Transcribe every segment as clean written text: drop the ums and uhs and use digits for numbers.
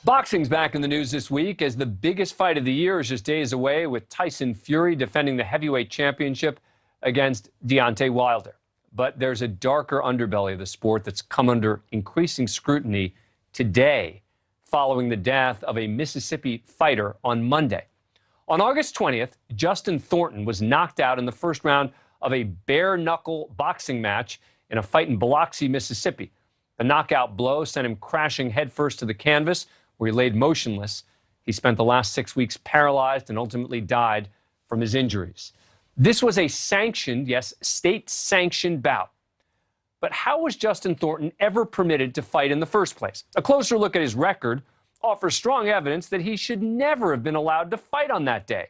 Boxing's back in the news this week as the biggest fight of the year is just days away, with Tyson Fury defending the heavyweight championship against Deontay Wilder. But there's a darker underbelly of the sport that's come under increasing scrutiny today following the death of a Mississippi fighter on Monday. On August 20th, Justin Thornton was knocked out in the first round of a bare-knuckle boxing match in a fight in Biloxi, Mississippi. The knockout blow sent him crashing headfirst to the canvas, where he laid motionless. He spent the last 6 weeks paralyzed and ultimately died from his injuries. This was a sanctioned, yes, state-sanctioned bout. But how was Justin Thornton ever permitted to fight in the first place? A closer look at his record offers strong evidence that he should never have been allowed to fight on that day.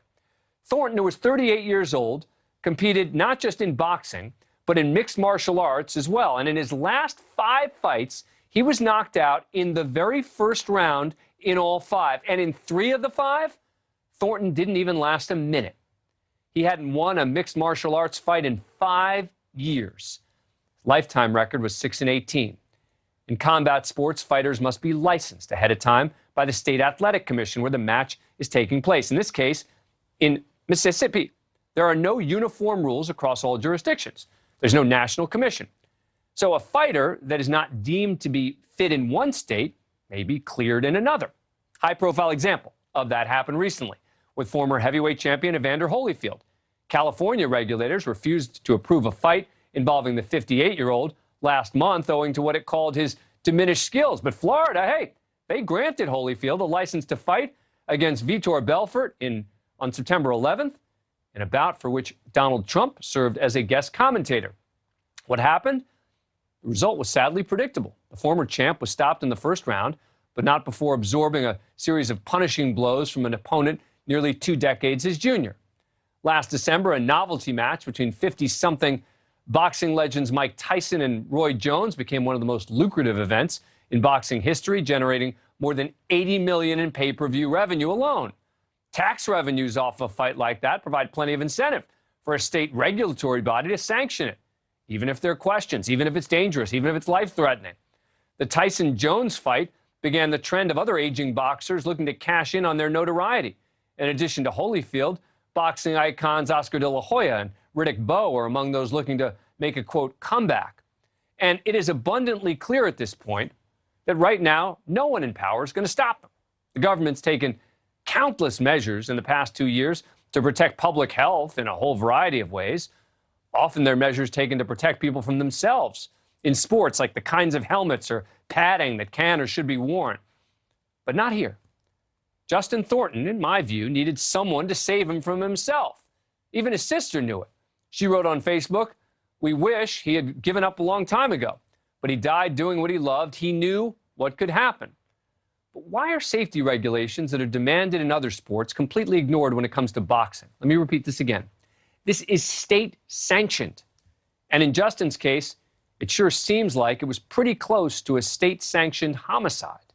Thornton, who was 38 years old, competed not just in boxing, but in mixed martial arts as well. And in his last 5 fights, he was knocked out in the very first round in all 5. And in 3 of the 5, Thornton didn't even last a minute. He hadn't won a mixed martial arts fight in 5 years. Lifetime record was 6-18. In combat sports, fighters must be licensed ahead of time by the State Athletic Commission where the match is taking place. In this case, in Mississippi, there are no uniform rules across all jurisdictions. There's no national commission. So a fighter that is not deemed to be fit in one state may be cleared in another. High-profile example of that happened recently with former heavyweight champion Evander Holyfield. California regulators refused to approve a fight involving the 58-year-old last month owing to what it called his diminished skills. But Florida, hey, they granted Holyfield a license to fight against Vitor Belfort on September 11th, in a bout for which Donald Trump served as a guest commentator. What happened? The result was sadly predictable. The former champ was stopped in the first round, but not before absorbing a series of punishing blows from an opponent nearly 2 decades his junior. Last December, a novelty match between 50-something boxing legends Mike Tyson and Roy Jones became one of the most lucrative events in boxing history, generating more than $80 million in pay-per-view revenue alone. Tax revenues off a fight like that provide plenty of incentive for a state regulatory body to sanction it, even if there are questions, even if it's dangerous, even if it's life-threatening. The Tyson-Jones fight began the trend of other aging boxers looking to cash in on their notoriety. In addition to Holyfield, boxing icons Oscar De La Hoya and Riddick Bowe are among those looking to make a, quote, comeback. And it is abundantly clear at this point that right now, no one in power is going to stop them. The government's taken countless measures in the past 2 years to protect public health in a whole variety of ways. Often they're measures taken to protect people from themselves in sports, like the kinds of helmets or padding that can or should be worn. But not here. Justin Thornton, in my view, needed someone to save him from himself. Even his sister knew it. She wrote on Facebook, "We wish he had given up a long time ago, but he died doing what he loved. He knew what could happen." But why are safety regulations that are demanded in other sports completely ignored when it comes to boxing? Let me repeat this again. This is state-sanctioned. And in Justin's case, it sure seems like it was pretty close to a state-sanctioned homicide.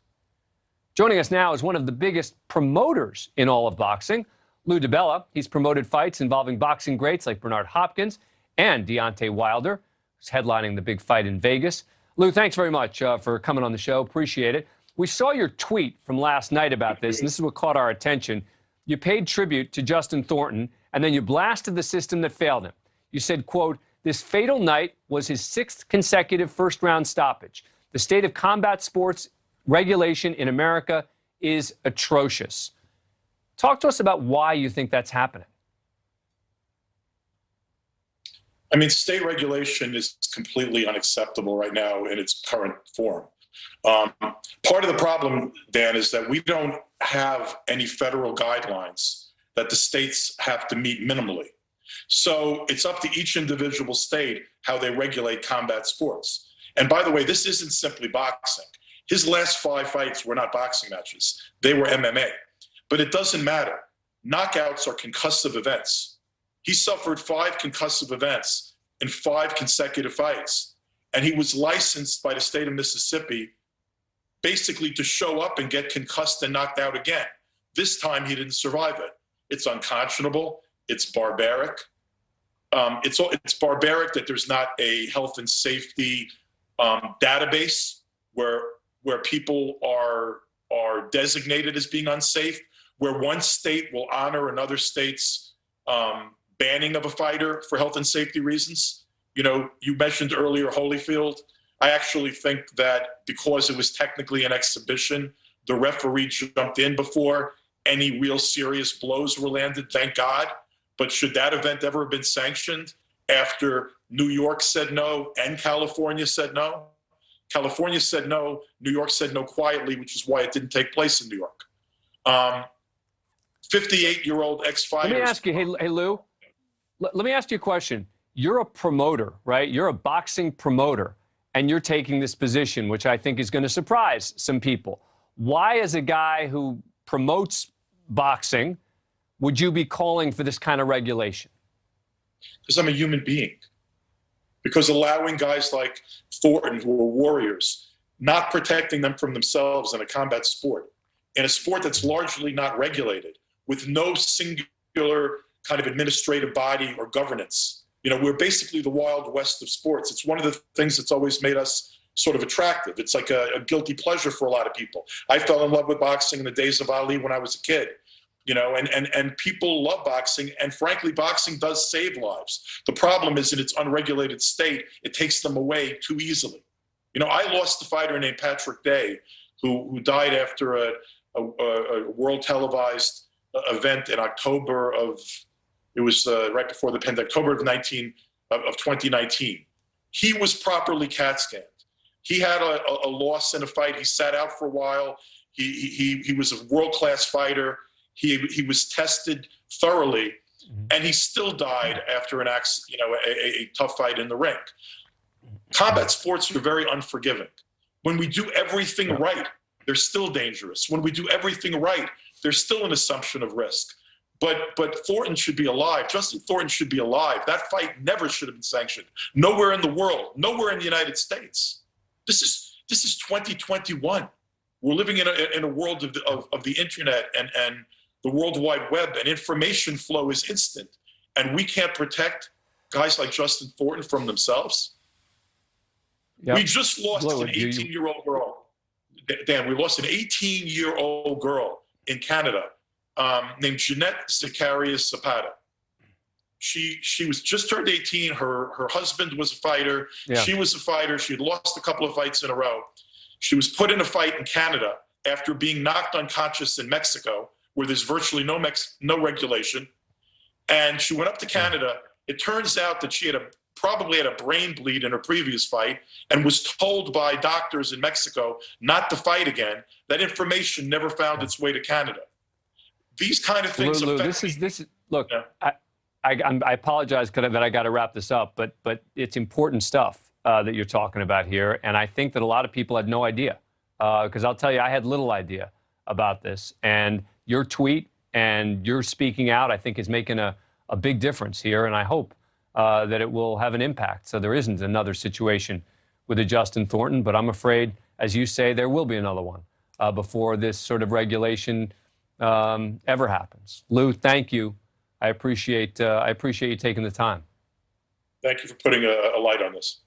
Joining us now is one of the biggest promoters in all of boxing, Lou DiBella. He's promoted fights involving boxing greats like Bernard Hopkins and Deontay Wilder, who's headlining the big fight in Vegas. Lou, thanks very much for coming on the show. Appreciate it. We saw your tweet from last night about this, and this is what caught our attention. You paid tribute to Justin Thornton, and then you blasted the system that failed him. You said, quote, "This fatal night was his 6th consecutive first-round stoppage. The state of combat sports regulation in America is atrocious." Talk to us about why you think that's happening. I mean, state regulation is completely unacceptable right now in its current form. Part of the problem, Dan, is that we don't have any federal guidelines that the states have to meet minimally. So it's up to each individual state how they regulate combat sports. And by the way, this isn't simply boxing. His last 5 fights were not boxing matches. They were MMA. But it doesn't matter. Knockouts are concussive events. He suffered 5 concussive events in 5 consecutive fights. And he was licensed by the state of Mississippi basically to show up and get concussed and knocked out again. This time he didn't survive it. It's unconscionable. It's barbaric. It's barbaric that there's not a health and safety database where people are are designated as being unsafe, where one state will honor another state's banning of a fighter for health and safety reasons. You know, you mentioned earlier Holyfield. I actually think that because it was technically an exhibition, the referee jumped in before any real serious blows were landed, thank God. But should that event ever have been sanctioned after New York said no and California said no? California said no, New York said no quietly, which is why it didn't take place in New York. 58-year-old ex-fighters. Let me ask you, hey Lou, let me ask you a question. You're a promoter, right? You're a boxing promoter, and you're taking this position, which I think is going to surprise some people. Why, as a guy who promotes boxing, would you be calling for this kind of regulation? Because I'm a human being. Because allowing guys like Thornton, who are warriors, not protecting them from themselves in a combat sport, in a sport that's largely not regulated, with no singular kind of administrative body or governance. You know, we're basically the Wild West of sports. It's one of the things that's always made us sort of attractive. It's like a guilty pleasure for a lot of people. I fell in love with boxing in the days of Ali when I was a kid. You know, and people love boxing, and frankly, boxing does save lives. The problem is in its unregulated state, it takes them away too easily. You know, I lost a fighter named Patrick Day, who died after a world televised event in October of, it was right before the pandemic, October of 2019. He was properly CAT scanned. He had a loss in a fight. He sat out for a while. He was a world-class fighter. He was tested thoroughly, and he still died after an accident, you know, a tough fight in the ring. Combat sports are very unforgiving. When we do everything right, they're still dangerous. When we do everything right, there's still an assumption of risk. But Thornton should be alive. Justin Thornton should be alive. That fight never should have been sanctioned. Nowhere in the world, nowhere in the United States. This is 2021. We're living in a world of the internet and the World Wide Web, and information flow is instant. And we can't protect guys like Justin Thornton from themselves. Yep. We just lost an 18-year-old girl. Dan, we lost an 18-year-old girl in Canada named Jeanette Zacharias Zapata. She was just turned 18. Her husband was a fighter. Yeah. She was a fighter. She had lost a couple of fights in a row. She was put in a fight in Canada after being knocked unconscious in Mexico, where there's virtually no regulation. And she went up to Canada. It turns out that she probably had a brain bleed in her previous fight and was told by doctors in Mexico not to fight again. That information never found its way to Canada. These kind of things Lou, this is look, yeah. I apologize that I got to wrap this up, but it's important stuff that you're talking about here. And I think that a lot of people had no idea, because I'll tell you, I had little idea about this. And your tweet and your speaking out, I think, is making a big difference here. And I hope that it will have an impact so there isn't another situation with a Justin Thornton. But I'm afraid, as you say, there will be another one before this sort of regulation ever happens. Lou, thank you. I appreciate you taking the time. Thank you for putting a light on this.